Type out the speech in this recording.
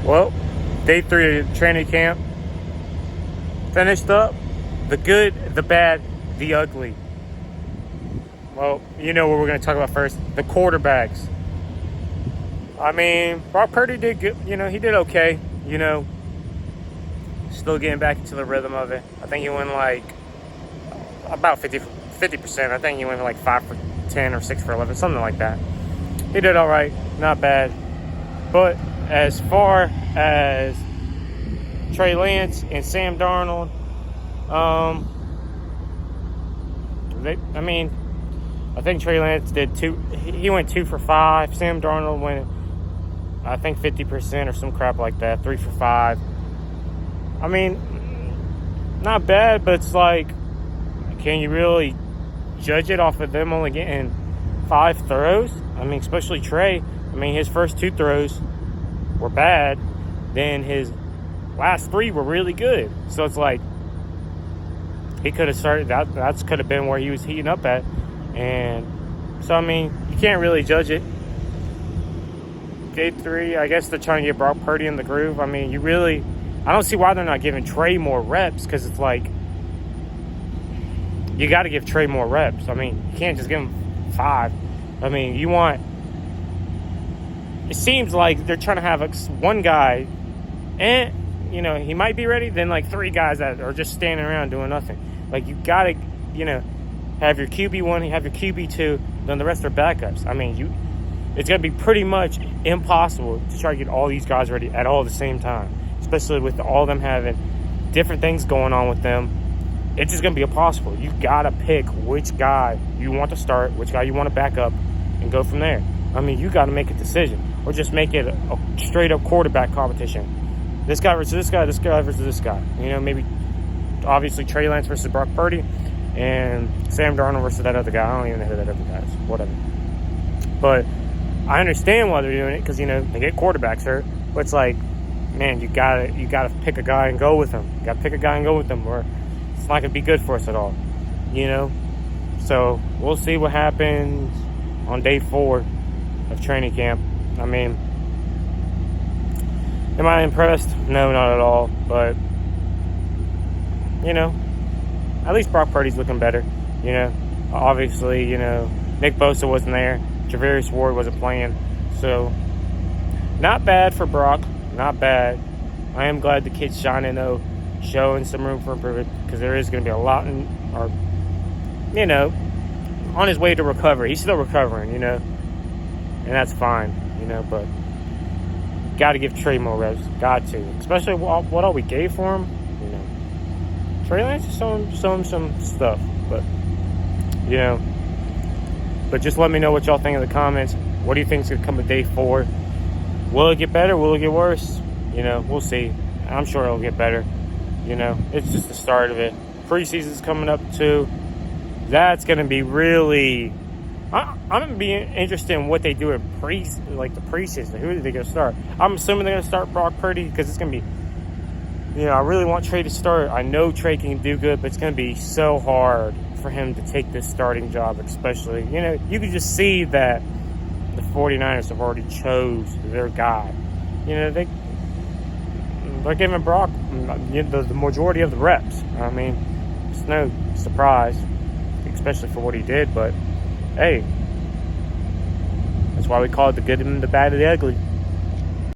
Well, day 3 of training camp finished up. The good, the bad, the ugly. Well, you know what we're going to talk about first. The quarterbacks. I mean, Brock Purdy did good. He did okay. Still getting back into the rhythm of it. I think he went like about 50%. I think he went like 5 for 10 or 6 for 11, something like that. He did all right. Not bad. But as far as Trey Lance and Sam Darnold, I think Trey Lance did 2. He went 2 for 5. Sam Darnold went, I think, 50% or some crap like that. 3 for 5. I mean, not bad, but it's like, can you really judge it off of them only getting 5 throws? I mean, especially Trey. I mean, his first 2 throws were bad. Then his last 3 were really good. So it's like, he could have started, that could have been where he was heating up at. And so, I mean, you can't really judge it. Day 3, I guess they're trying to get Brock Purdy in the groove. I mean, I don't see why they're not giving Trey more reps, because it's like, you got to give Trey more reps. I mean, you can't just give him 5. I mean, it seems like they're trying to have one guy, and, he might be ready, then like 3 guys that are just standing around doing nothing. Like, you got to, have your QB1, have your QB2, then the rest are backups. I mean, it's going to be pretty much impossible to try to get all these guys ready at all at the same time, especially with all of them having different things going on with them. It's just going to be impossible. You got to pick which guy you want to start, which guy you want to back up, and go from there. I mean, you got to make a decision, or just make it a straight-up quarterback competition. This guy versus this guy, this guy versus this guy. Maybe, obviously, Trey Lance versus Brock Purdy, and Sam Darnold versus that other guy. I don't even know who that other guy is. Whatever. But I understand why they're doing it, because, they get quarterbacks hurt. But it's like, man, you gotta pick a guy and go with him. You gotta pick a guy and go with him, or it's not gonna be good for us at all. So we'll see what happens on day 4 of training camp. I mean, am I impressed? No, not at all. But at least Brock Purdy's looking better. Obviously, Nick Bosa wasn't there. Javarius Ward wasn't playing. So, not bad for Brock. Not bad. I am glad the kid's shining, though, showing some room for improvement, because there is going to be a lot on his way to recovery. He's still recovering, and that's fine, but got to give Trey more reps. Got to. Especially what all we gave for him, Trey Lance is showing some stuff, but, but just let me know what y'all think in the comments. What do you think is going to come to day 4? Will it get better? Will it get worse? We'll see. I'm sure it'll get better. It's just the start of it. Preseason's coming up too. That's going to be really... I'm going to be interested in what they do in the preseason. Who are they going to start? I'm assuming they're going to start Brock Purdy, because it's going to be... I really want Trey to start. I know Trey can do good, but it's going to be so hard for him to take this starting job, especially. You can just see that the 49ers have already chose their guy. They're giving Brock the majority of the reps. I mean, it's no surprise, especially for what he did, but hey, that's why we call it the good and the bad and the ugly.